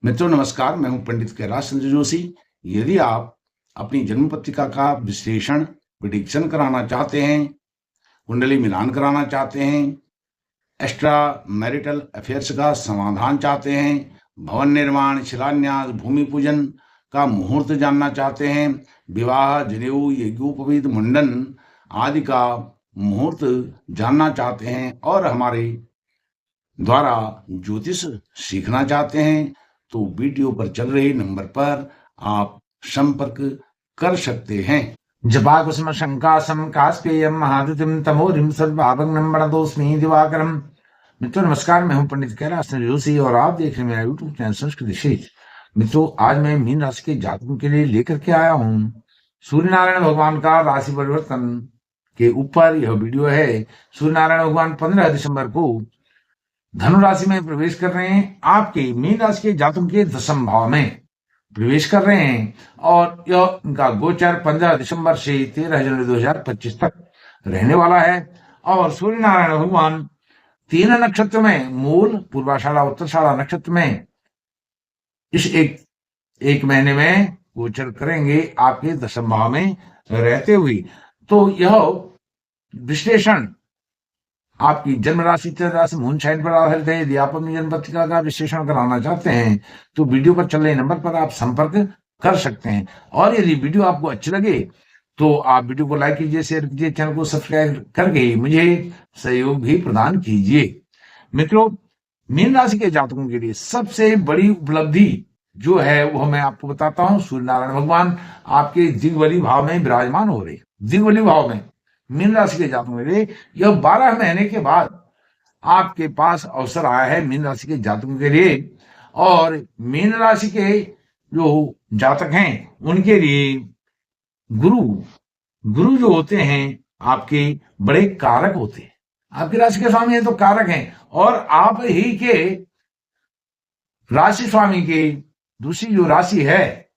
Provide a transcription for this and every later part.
मित्रों नमस्कार, मैं हूं पंडित कैलाश चंद्र जोशी। यदि आप अपनी जन्म पत्रिका का विश्लेषण प्रिडिक्शन कराना चाहते हैं, कुंडली मिलान कराना चाहते हैं, एक्स्ट्रा मैरिटल अफेयर्स का समाधान चाहते हैं, भवन निर्माण, शिलान्यास, भूमि पूजन का मुहूर्त जानना चाहते हैं, विवाह, जनेऊ, यज्ञोपवीत, मुंडन आदि का मुहूर्त जानना चाहते हैं और हमारे द्वारा ज्योतिष सीखना चाहते हैं, तो वीडियो पर चल रहे नंबर पर आप संपर्क कर सकते हैं। जपाकुसुम शंकासम कास्पेयम महादुतिम तमोरिम सर्वाभंगम प्रणतोस्मि दिवाकरम। मित्रों नमस्कार, मैं हूं पंडित कैलाश चंद्र जोशी और आप देख रहे हैं मेरा यूट्यूब चैनल संस्कृत शेष। मित्रों आज मैं मीन राशि के जातकों के लिए लेकर के आया हूं सूर्य नारायण भगवान का राशि परिवर्तन के ऊपर यह वीडियो है। सूर्य नारायण भगवान 15 दिसंबर को धनु राशि में प्रवेश कर रहे हैं, आपके मीन राशि के जातकों के 10वें भाव में प्रवेश कर रहे हैं और यह इनका गोचर 15 दिसंबर से 13 जनवरी 2025 तक रहने वाला है। और सूर्य नारायण भगवान 3 नक्षत्र में, मूल, पूर्वाषाढ़ा, उत्तराषाढ़ा नक्षत्र में इस एक महीने में गोचर करेंगे आपके 10वें भाव में रहते हुए। तो यह विश्लेषण आपकी जन्म राशि राशि मून साइन पर आधारित है। यदि आप अपनी जन्म पत्रिका का विश्लेषण कराना चाहते हैं तो वीडियो पर चल रहे नंबर पर आप संपर्क कर सकते हैं। और यदि वीडियो आपको अच्छी लगे तो आप वीडियो को लाइक कीजिए, शेयर कीजिए, चैनल को सब्सक्राइब करके मुझे सहयोग भी प्रदान कीजिए। मित्रों मीन राशि के जातकों के लिए सबसे बड़ी उपलब्धि जो है वो मैं आपको बताता हूं। सूर्य नारायण भगवान आपके दिग्बली भाव में विराजमान हो रहे, दिग्बली भाव में मीन राशि के जातकों के लिए यह 12 महीने के बाद आपके पास अवसर आया है मीन राशि के जातकों के लिए। और मीन राशि के जो जातक हैं उनके लिए गुरु जो होते हैं आपके बड़े कारक होते हैं। आपकी राशि के स्वामी है तो कारक हैं, और आप ही के राशि स्वामी के दूसरी जो राशि है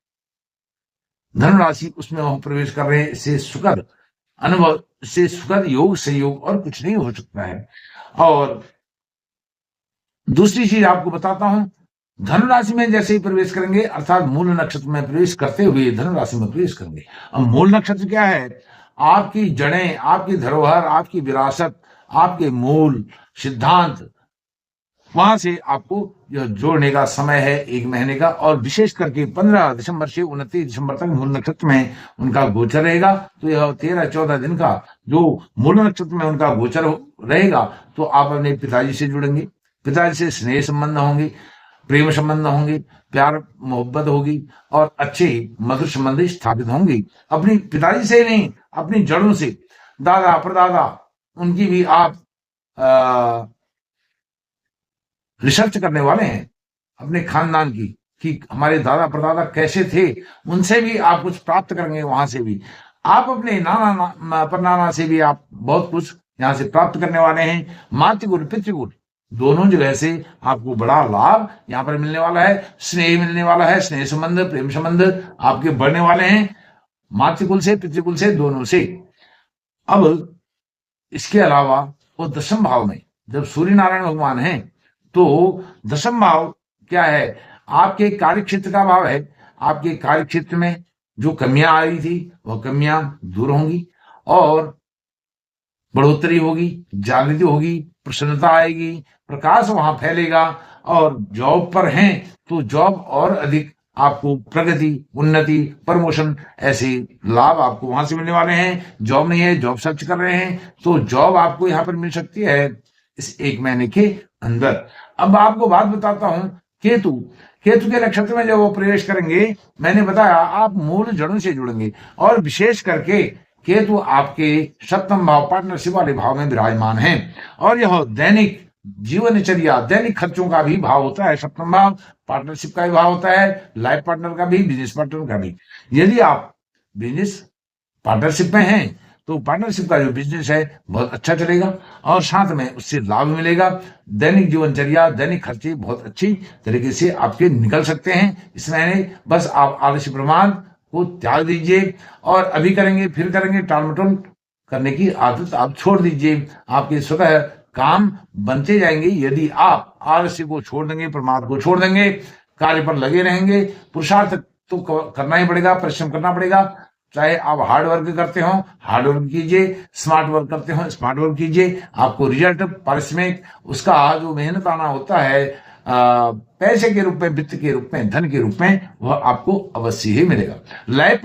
धनु राशि, उसमें वह प्रवेश कर रहे हैं। इससे सुखद अनुभव, से सुखद योग संयोग और कुछ नहीं हो सकता है। और दूसरी चीज आपको बताता हूं, धनु राशि में जैसे ही प्रवेश करेंगे, अर्थात मूल नक्षत्र में प्रवेश करते हुए धनु राशि में प्रवेश करेंगे। अब मूल नक्षत्र क्या है? आपकी जड़ें, आपकी धरोहर, आपकी विरासत, आपके मूल सिद्धांत, वहां से आपको यह जोड़ने का समय है 1 महीने का। और विशेष करके 15 दिसंबर से 29 दिसंबर तक मूल नक्षत्र में उनका गोचर रहेगा। तो यह 13-14 दिन का जो मूल नक्षत्र में उनका गोचर रहेगा, तो आप अपने पिताजी से जुड़ेंगे, पिताजी से स्नेह संबंध होंगे, प्रेम संबंध होंगे, प्यार मोहब्बत होगी और अच्छे मधुर संबंध स्थापित होंगे। अपनी पिताजी से नहीं, अपनी जड़ों से, दादा परदादा, उनकी भी आप रिसर्च करने वाले हैं अपने खानदान की, कि हमारे दादा परदादा कैसे थे, उनसे भी आप कुछ प्राप्त करेंगे। वहां से भी आप अपने नाना परनाना से भी आप बहुत कुछ यहाँ से प्राप्त करने वाले हैं। मातृकुल पितृकुल दोनों जगह से आपको बड़ा लाभ यहाँ पर मिलने वाला है, स्नेह मिलने वाला है, स्नेह संबंध, प्रेम संबंध आपके बढ़ने वाले हैं, मातृकुल से पितृकुल से, दोनों से। अब इसके अलावा वो 10वें भाव में जब सूर्य नारायण भगवान हैं, तो 10वां भाव क्या है? आपके कार्य क्षेत्र का भाव है। आपके कार्य क्षेत्र में जो कमियां आ रही थी वह कमियां दूर होंगी और बढ़ोतरी होगी, जागृति होगी, प्रसन्नता आएगी, प्रकाश वहां फैलेगा। और जॉब पर हैं तो जॉब और अधिक आपको प्रगति, उन्नति, प्रमोशन, ऐसे लाभ आपको वहां से मिलने वाले हैं। जॉब नहीं है, जॉब सर्च कर रहे हैं, तो जॉब आपको यहाँ पर मिल सकती है इस 1 महीने के अंदर। अब आपको बात बताता हूं, केतु के नक्षत्र में जब वो प्रवेश करेंगे, मैंने बताया आप मूल जड़ों से जुड़ेंगे। और विशेष करके केतु आपके 7वें भाव, पार्टनरशिप वाले भाव में विराजमान है। और यह दैनिक जीवनचर्या, दैनिक खर्चों का भी भाव होता है। 7वां भाव पार्टनरशिप का भी भाव होता है, लाइफ पार्टनर का भी, बिजनेस पार्टनर का भी। यदि आप बिजनेस पार्टनरशिप में हैं तो पार्टनरशिप का जो बिजनेस है बहुत अच्छा चलेगा और साथ में उससे लाभ मिलेगा। दैनिक जीवनचर्या, दैनिक खर्चे बहुत अच्छी तरीके से आपके निकल सकते हैं इस महीने। बस आप आलस्य प्रमाद को त्याग दीजिए और अभी करेंगे फिर करेंगे, टालमटोल करने की आदत आप छोड़ दीजिए। आपके स्वतः काम बनते जाएंगे यदि आप आलस्य को छोड़ देंगे, प्रमाद को छोड़ देंगे, कार्य पर लगे रहेंगे। पुरुषार्थ तो करना ही पड़ेगा, परिश्रम करना पड़ेगा। चाहे आप हार्ड वर्क करते हो, हार्ड वर्क कीजिए, स्मार्ट वर्क करते हो, स्मार्ट वर्क कीजिए। आपको रिजल्ट, पारिश्रमिक, उसका जो मेहनत आना होता है पैसे के रूप में, वित्त के रूप में, धन के रूप में, वह आपको अवश्य ही मिलेगा। लाइफ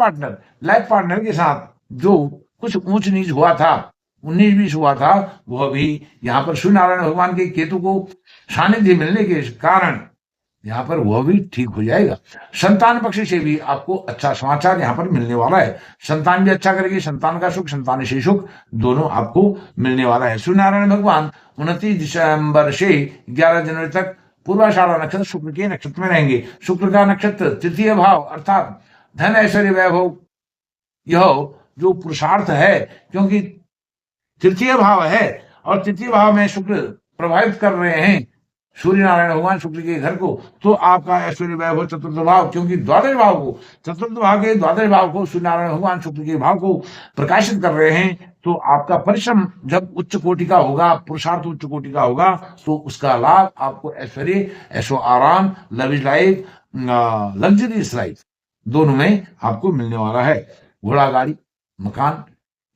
पार्टनर के साथ जो कुछ ऊंच नीच हुआ था, 19-20 हुआ था, वह भी यहाँ पर सूर्य नारायण भगवान के केतु को सानिध्य मिलने के कारण यहाँ पर वह भी ठीक हो जाएगा। संतान पक्ष से भी आपको अच्छा समाचार यहाँ पर मिलने वाला है। संतान भी अच्छा करेगी, संतान का सुख, संतान से सुख, दोनों आपको मिलने वाला है। सूर्य नारायण भगवान 29 दिसंबर से 11 जनवरी तक पूर्वाषाढ़ा नक्षत्र शुक्र के नक्षत्र में रहेंगे। शुक्र का नक्षत्र तृतीय भाव अर्थात धन ऐश्वर्य वैभव, यह जो पुरुषार्थ है, क्योंकि तृतीय भाव है और तृतीय भाव में शुक्र प्रभावित कर रहे हैं सूर्य नारायण भगवान शुक्र के घर को, तो आपका ऐश्वर्य वैभव चतुर्थ भाव, क्योंकि द्वादश भाव को, चतुर्थ भाव के द्वादश भाव को सूर्य नारायण भगवान शुक्र के भाव को प्रकाशित कर रहे हैं, तो आपका परिश्रम जब उच्च कोटि का होगा, पुरुषार्थ उच्च कोटि का होगा, तो उसका लाभ आपको ऐश्वर्य, ऐशो आराम, लविश लाइफ, लग्जरियस लाइफ, दोनों में आपको मिलने वाला है। घोड़ा गाड़ी, मकान,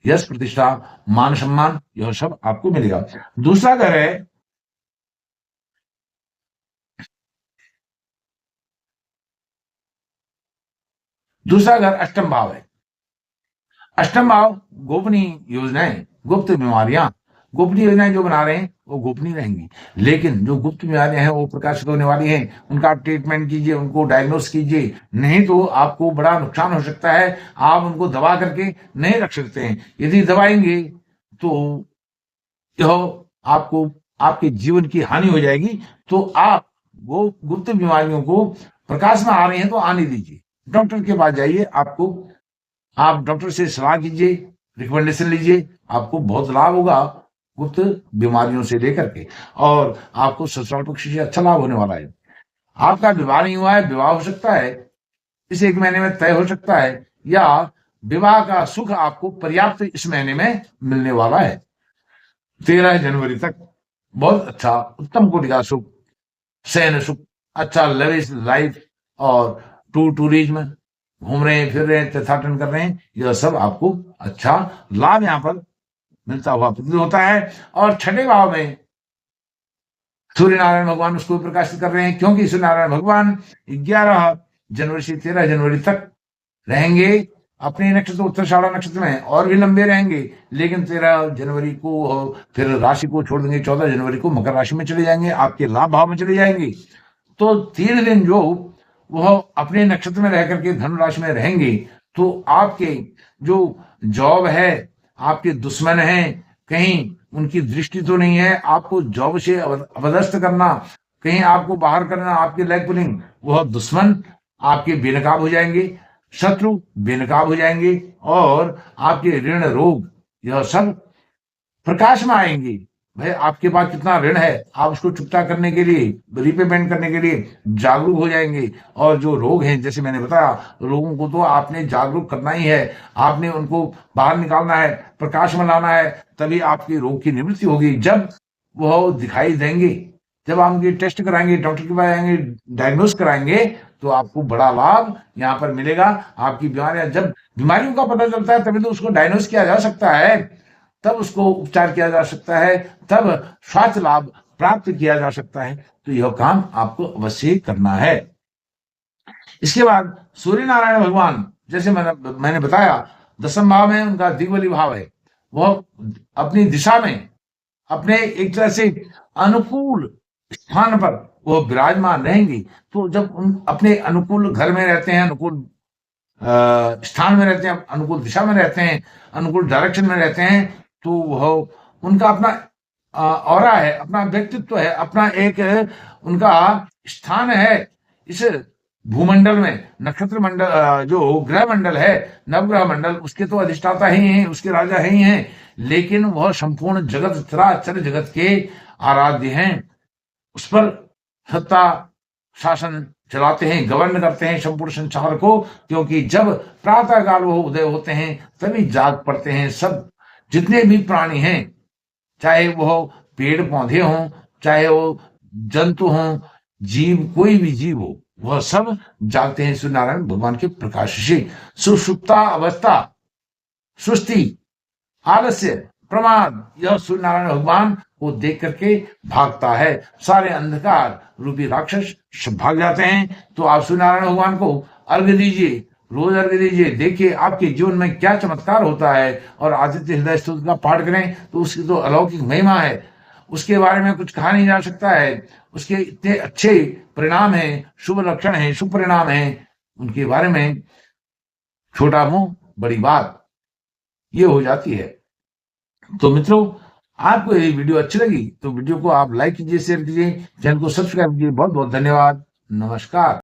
यश प्रतिष्ठा, मान सम्मान, यह सब आपको मिलेगा। दूसरा घर है, दूसरा घर अष्टम भाव है। अष्टम भाव गोपनीय योजनाएं, गुप्त बीमारियां, गोपनीय योजनाएं जो बना रहे हैं वो गोपनीय रहेंगी, लेकिन जो गुप्त बीमारियां हैं वो प्रकाशित होने वाली हैं। उनका आप ट्रीटमेंट कीजिए, उनको डायग्नोस कीजिए, नहीं तो आपको बड़ा नुकसान हो सकता है। आप उनको दबा करके नहीं रख सकते हैं। यदि दबाएंगे तो यह आपको, आपके जीवन की हानि हो जाएगी। तो आप वो गुप्त बीमारियों को प्रकाश में आ रही हैं तो आने दीजिए, डॉक्टर के पास जाइए, आप डॉक्टर से सलाह कीजिए, रिकमेंडेशन लीजिए, आपको बहुत लाभ होगा गुप्त बीमारियों से लेकर के, और आपको ससुराल पक्ष से अच्छा लाभ होने वाला है। आपका विवाह नहीं हुआ है, विवाह हो सकता है, इस 1 महीने में तय हो सकता है, या विवाह का सुख आपको पर्याप्त इस महीने में मिलने वाला है। 13 जनवरी तक बहुत अच्छा उत्तम कोटि का सुख, शयन सुख, अच्छा लविश लाइफ, और टूरिज्म, घूम रहे हैं, फिर रहे हैं, तीर्थाटन कर रहे हैं, यह सब आपको अच्छा लाभ यहाँ पर मिलता हुआ प्रतीत होता है। और छठे भाव में सूर्य नारायण भगवान उसको प्रकाशित कर रहे हैं, क्योंकि सूर्य नारायण भगवान 11 जनवरी से 13 जनवरी तक रहेंगे अपने नक्षत्र उत्तराषाढ़ा नक्षत्र में, और भी लंबे रहेंगे, लेकिन 13 जनवरी को फिर राशि को छोड़ देंगे, 14 जनवरी को मकर राशि में चले जाएंगे, आपके लाभ भाव में चले जाएंगे। तो 3 दिन जो वह अपने नक्षत्र में रह करके धनु राशि में रहेंगे, तो आपके जो जॉब है, आपके दुश्मन हैं, कहीं उनकी दृष्टि तो नहीं है आपको जॉब से अपदस्थ करना, कहीं आपको बाहर करना, आपके लेग पुलिंग, वह दुश्मन आपके बेनकाब हो जाएंगे, शत्रु बेनकाब हो जाएंगे, और आपके ऋण रोग यह सब प्रकाश में आएंगे। भाई आपके पास कितना ऋण है, आप उसको चुकता करने के लिए, रिपेमेंट करने के लिए जागरूक हो जाएंगे। और जो रोग हैं, जैसे मैंने बताया, रोगों को तो आपने जागरूक करना ही है, आपने उनको बाहर निकालना है, प्रकाश में लाना है, तभी आपकी रोग की निवृत्ति होगी। जब वह दिखाई देंगे, जब आप उनकी टेस्ट कराएंगे, डॉक्टर के पास आएंगे, डायग्नोस कराएंगे, तो आपको बड़ा लाभ यहाँ पर मिलेगा। आपकी बीमारियां, जब बीमारियों का पता चलता है तभी तो उसको डायग्नोस किया जा सकता है, तब उसको उपचार किया जा सकता है, तब स्वास्थ्य लाभ प्राप्त किया जा सकता है। तो यह काम आपको अवश्य करना है। इसके बाद सूर्य नारायण भगवान, जैसे मैंने बताया, 10वें भाव में उनका दिग्बली भाव है, वह अपनी दिशा में अपने एक तरह से अनुकूल स्थान पर वो विराजमान रहेंगी। तो जब उन अपने अनुकूल घर में रहते हैं, अनुकूल स्थान में रहते हैं, अनुकूल दिशा में रहते हैं, अनुकूल डायरेक्शन में रहते हैं, तो वह उनका अपना ऑरा है, अपना व्यक्तित्व है, अपना एक उनका स्थान है इस भूमंडल में। नक्षत्र मंडल, जो ग्रह मंडल है, नवग्रह मंडल, उसके तो अधिष्ठाता ही हैं, उसके राजा ही हैं, लेकिन वह संपूर्ण जगत, चराचर जगत के आराध्य हैं। उस पर सत्ता शासन चलाते हैं, गवर्न करते हैं संपूर्ण संसार को, क्योंकि जब प्रातः काल वो उदय होते हैं तभी जाग पड़ते हैं सब जितने भी प्राणी हैं, चाहे वो पेड़ पौधे हों, चाहे वो जंतु हों, जीव, कोई भी जीव हो, वह सब जागते हैं सूर्य नारायण भगवान के प्रकाश से। सुषुप्ता अवस्था, सुस्ती, आलस्य, प्रमाद, यह सूर्य नारायण भगवान को देख करके भागता है। सारे अंधकार रूपी राक्षस भाग जाते हैं। तो आप सूर्य नारायण भगवान को अर्घ्य दीजिए, रोज अर्घ्य दीजिए। देखिए आपके जीवन में क्या चमत्कार होता है। और आदित्य हृदय स्तोत्र का पाठ करें तो उसकी तो अलौकिक महिमा है, उसके बारे में कुछ कहा नहीं जा सकता है। उसके इतने अच्छे परिणाम हैं, शुभ लक्षण हैं, शुभ परिणाम हैं, उनके बारे में छोटा मुंह बड़ी बात ये हो जाती है। तो मित्रों, आपको ये वीडियो अच्छी लगी तो वीडियो को आप लाइक कीजिए, शेयर कीजिए, चैनल को सब्सक्राइब कीजिए। बहुत बहुत धन्यवाद। नमस्कार।